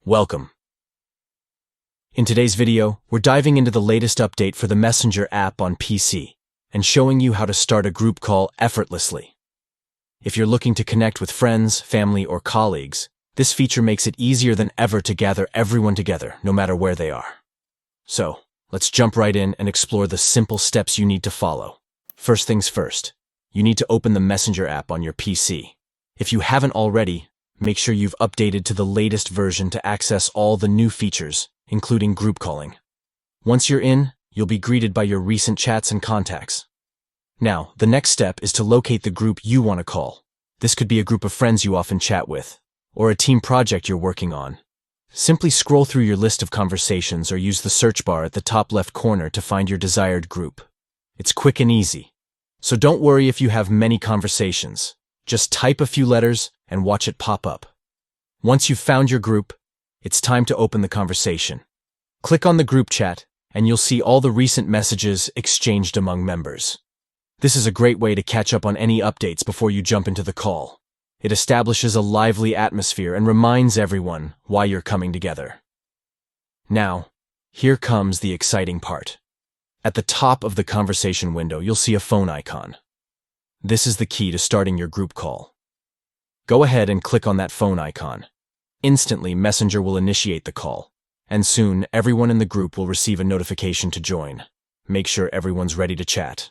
Welcome. In today's video, we're diving into the latest update for the Messenger app on PC and showing you how to start a group call effortlessly. If you're looking to connect with friends, family, or colleagues, this feature makes it easier than ever to gather everyone together, no matter where they are. So, let's jump right in and explore the simple steps you need to follow. First things first, you need to open the Messenger app on your PC. If you haven't already, make sure you've updated to the latest version to access all the new features, including group calling. Once you're in, you'll be greeted by your recent chats and contacts. Now, the next step is to locate the group you want to call. This could be a group of friends you often chat with, or a team project you're working on. Simply scroll through your list of conversations or use the search bar at the top left corner to find your desired group. It's quick and easy. So don't worry if you have many conversations. Just type a few letters and watch it pop up. Once you've found your group, it's time to open the conversation. Click on the group chat, and you'll see all the recent messages exchanged among members. This is a great way to catch up on any updates before you jump into the call. It establishes a lively atmosphere and reminds everyone why you're coming together. Now, here comes the exciting part. At the top of the conversation window, you'll see a phone icon. This is the key to starting your group call. Go ahead and click on that phone icon. Instantly, Messenger will initiate the call, and soon everyone in the group will receive a notification to join. Make sure everyone's ready to chat.